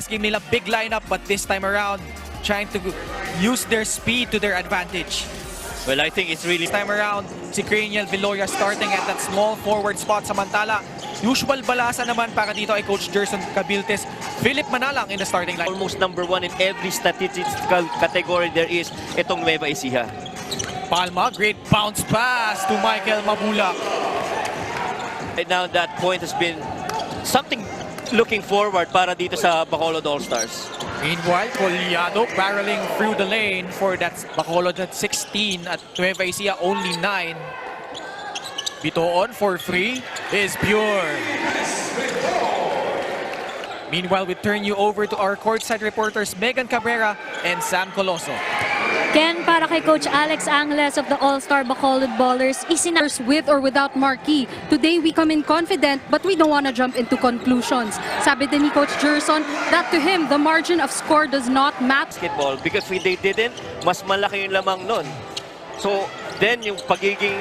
Last game nila, big lineup, but this time around, trying to use their speed to their advantage. Well, I think it's really... This time around, si Craniel Villarias starting at that small forward spot. Samantala, usual balasa naman para dito ay Coach Jerome Garcia. Philip Manalang in the starting line. Almost #1 in every statistical category there is itong Nueva Ecija. Palma, great bounce pass to Michael Mabulac. Right now, that point has been something looking forward para dito sa Bacolod All Stars. Meanwhile, Collado barreling through the lane for that Bacolod at 16 at Nueva Ecija only 9. Bitoon for free is pure. Meanwhile, we turn you over to our courtside reporters Megan Cabrera and Sam Coloso. Ken, para kay Coach Alex Angeles of the All Star Bacolod Ballers, isinars with or without Mark Yee. Today we come in confident but we don't want to jump into conclusions. Sabi din ni Coach Jerson that to him the margin of score does not matter. Basketball, because if they didn't, mas malaki yung lamang nun. So then yung pagiging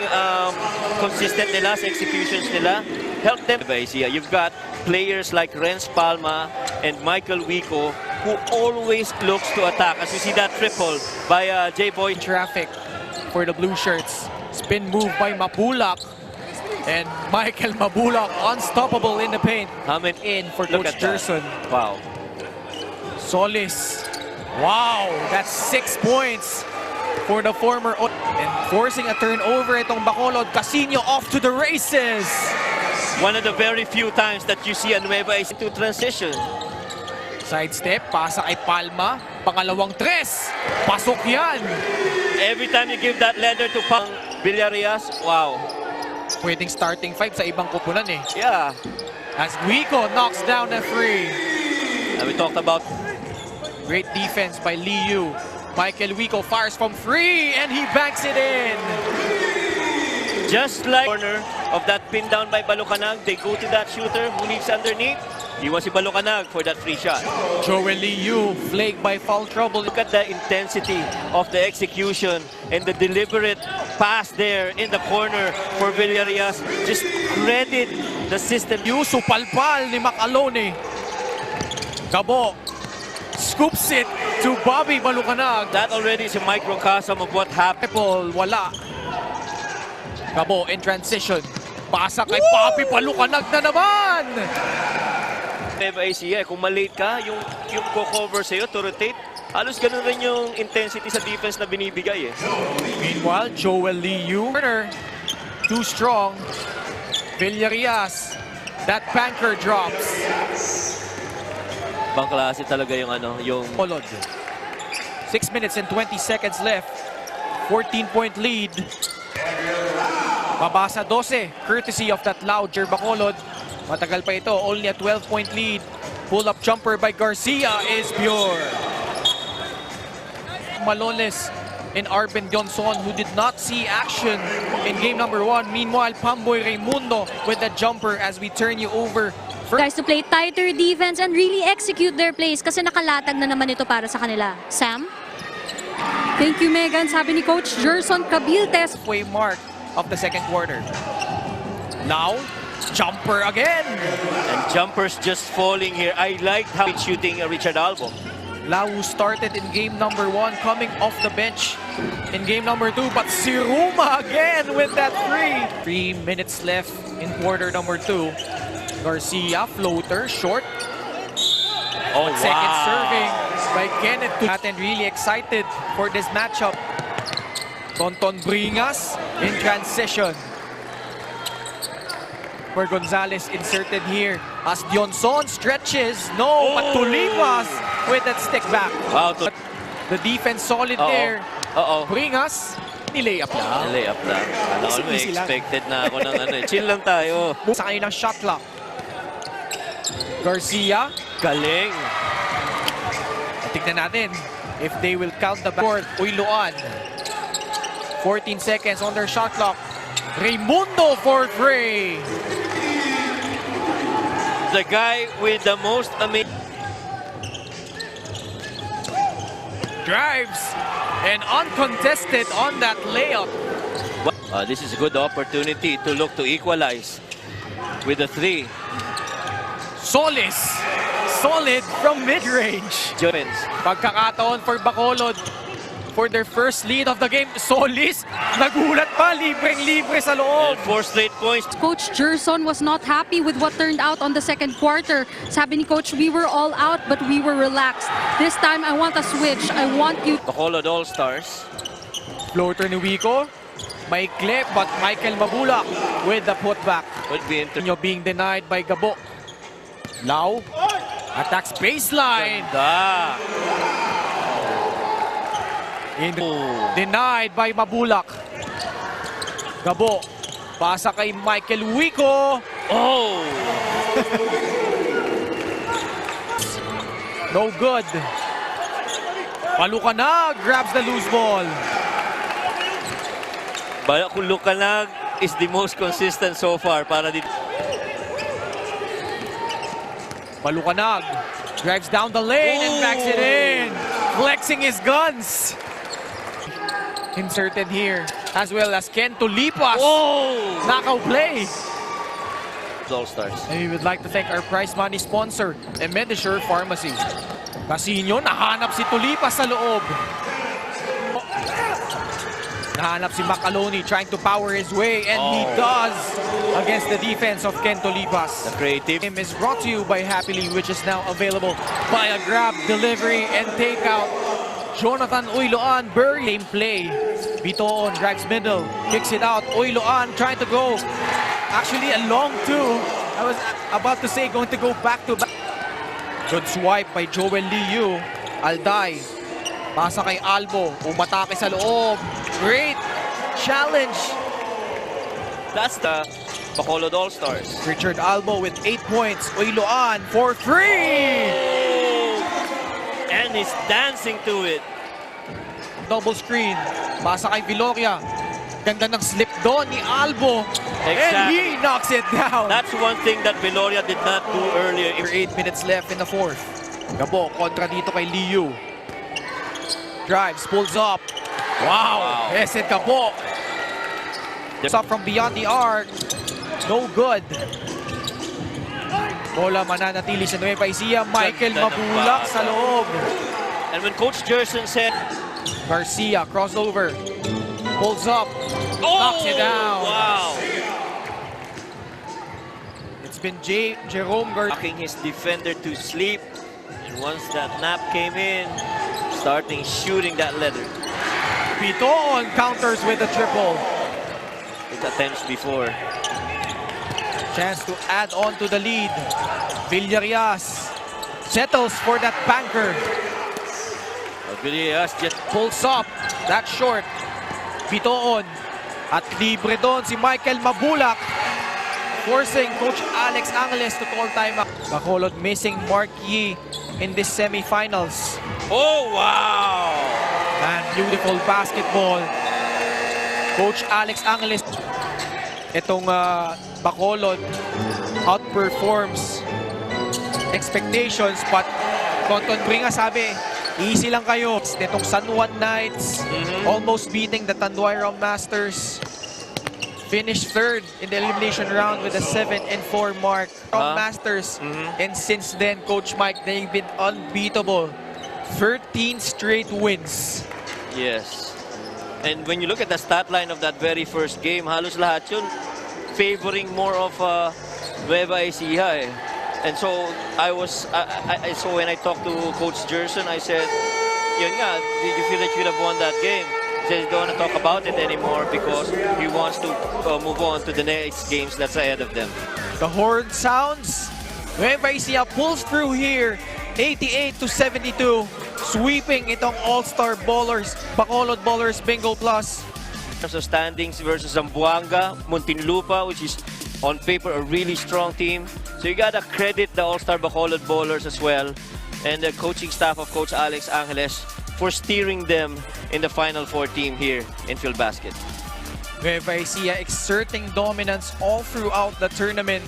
consistent nila sa executions nila help them. You've got players like Renz Palma and Michael Wico who always looks to attack. As you see that triple by J-Boy. Traffic for the blue shirts. Spin move by Mabulac. And Michael Mabulac unstoppable in the paint. Coming In for Look Coach at that. Jerson. Wow. Solis. Wow, that's 6 points for the former. And forcing a turnover itong Bacolod. Casino off to the races. One of the very few times that you see a Nueva Ecija to transition. Sidestep, pasa kay Palma. Pangalawang tres. Pasok yan. Every time you give that leather to Pang Villarias, wow. Pwedeng starting 5 sa ibang kupunan eh. Yeah. As Wico knocks down the free. And we talked about Great defense by Liu. Michael Wico fires from free and he banks it in. just like corner of that pin down by Balucanag, they go to that shooter who leaves underneath. He was si Balucanag for that free shot. Joel Liu flagged by foul trouble. Look at the intensity of the execution and the deliberate pass there in the corner for Villarias. Just credit the system. Yusu palpal ni Macalone. Gabo scoops it to Bobby Balucanag. That already is a microcosm of what happened. Wala. Gabo in transition. Pasa kay Bobby Balucanag na naman. Nueva Ecija, kung malate ka, yung co-cover sa'yo to rotate, halos ganun rin yung intensity sa defense na binibigay eh. Meanwhile, Joel Liu. Too strong. Villarias. That banker drops. Bang klase talaga yung yung Bacolod. 6 minutes and 20 seconds left. 14-point lead. Mabasa 12, courtesy of that loud Bacolod. Matagal pa ito, only a 12-point lead. Pull-up jumper by Garcia is pure. Malones and Arben Johnson who did not see action in game number 1. Meanwhile, Pamboy Raimundo with the jumper as we turn you over. Guys to play tighter defense and really execute their plays kasi nakalatag na naman ito para sa kanila. Sam? Thank you, Megan. Sabi ni Coach Jerson Cabiltes. Halfway mark of the second quarter. Now, jumper again. And jumpers just falling here. I liked how it's shooting Richard Albo. Lau started in game number 1, coming off the bench in game number 2, but Siruma again with that 3 minutes left in quarter number 2. Garcia, floater, short. Oh, Second wow. serving by Kenneth. And really excited for this matchup. Tonton Bringas in transition. Where Gonzalez inserted here as Dionson stretches. No, but Tulipas with that stick back. Wow. The defense solid there. Bringas, nilay up lang. Lay up lang. Alam ko may Easy lang. expected na ako ng chill lang tayo. Sa kanilang shot clock. Garcia. Galing. Tignan natin if they will count the board. Uyloan. 14 seconds on their shot clock. Raimundo for free. The guy with the most amazing Drives and uncontested on that layup. this is a good opportunity to look to equalize with the 3. Solis solid from mid-range. Jones. Pagkakataon for Bacolod for their first lead of the game. Solis, nagulat pa, libreng-libre sa loob. 4 straight points. Coach Jerson was not happy with what turned out on the second quarter. Sabi ni Coach, we were all out but we were relaxed. This time, I want a switch. I want you. Bacolod All Stars. Floater ni Wico. Maikli, but Michael Mabulac with the putback. Would be Being denied by Gabo. Lau attacks baseline. Da. Denied by Mabulac. Gabo. Pasa kay Michael Wico. Oh! No good. Balucanag grabs the loose ball. Balucanag is the most consistent so far para dito. Balucanag drives down the lane and backs it in. Flexing his guns. Inserted here, as well as Ken Tulipas. Oh! Knockout play. All Stars. And we would like to thank our prize money sponsor, Medisure Pharmacy. Casino, nahanap si Tulipas sa loob. Nahanap si Macaloni trying to power his way, and he does against the defense of Ken Tulipas. The creative. Game is brought to you by Happily, which is now available via grab, delivery, and takeout. Jonathan Uyloan, bury, play. Bitoon drives middle, kicks it out. Uyloan trying to go. Actually, a long two. I was about to say going to go back to back. Good swipe by Joel Liu. Alday. Pasa kay Albo. Umatake sa loob. Great challenge. That's the Bacolod All Stars. Richard Albo with 8 points. Uyloan for 3. And he's dancing to it. Double screen. Pasa kay Villarias. Ganda ng slip doon ni Albo. And Exactly. he knocks it down. That's one thing that Villarias did not do earlier. 8 minutes left in the fourth. Gabo, kontra dito kay Liu. Drives, pulls up. Wow! Eset Gabo. Up from beyond the arc. No good. Bola mananatili sa Nueva Ecija. Michael Mabulac sa loob. And when Coach Jerson said, Garcia, crossover. Pulls up. Knocks it down. Wow! It's been Jerome Garcia. Knocking his defender to sleep. And once that nap came in, starting shooting that leather. Bitoon counters with a triple. 8 attempts before. Chance to add on to the lead. Villarias settles for that banker. Villarias just Pulls up. That's short. Bitoon. At libre doon si Michael Mabulac. Forcing Coach Alex Angeles to call timeout. Bacolod missing Mark Yee in this semifinals. oh wow! And beautiful basketball. Coach Alex Angeles. Itong Bacolod outperforms expectations, but Tonton Bringa sabi, easy lang kayo. Itong San Juan Knights, almost beating the Tanduay Masters. Finished third in the elimination round with a 7-4 mark. Masters, and since then, Coach Mike, they've been unbeatable. 13 straight wins. Yes. And when you look at the stat line of that very first game, halos lahat yun favoring more of Nueva Ecija. And so so when I talked to Coach Jerson, I said, yun nga, did you feel that you could have won that game? He said he don't want to talk about it anymore because he wants to move on to the next games that's ahead of them. The horn sounds. Nueva Ecija pulls through here. 88-72. Sweeping itong All Star Ballers. Bacolod Ballers Bingo Plus. So standings versus Zamboanga, Muntinlupa, which is on paper a really strong team. So you gotta credit the All Star Bacolod Ballers as well, and the coaching staff of Coach Alex Angeles for steering them in the Final Four team here in field basket. Nueva Ecija exerting dominance all throughout the tournament.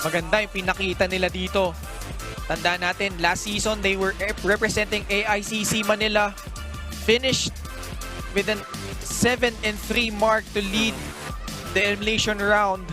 Maganda yung pinakita nila dito. Tandaan natin, last season they were representing AICC Manila. Finished with a 7-3 mark to lead the elimination round.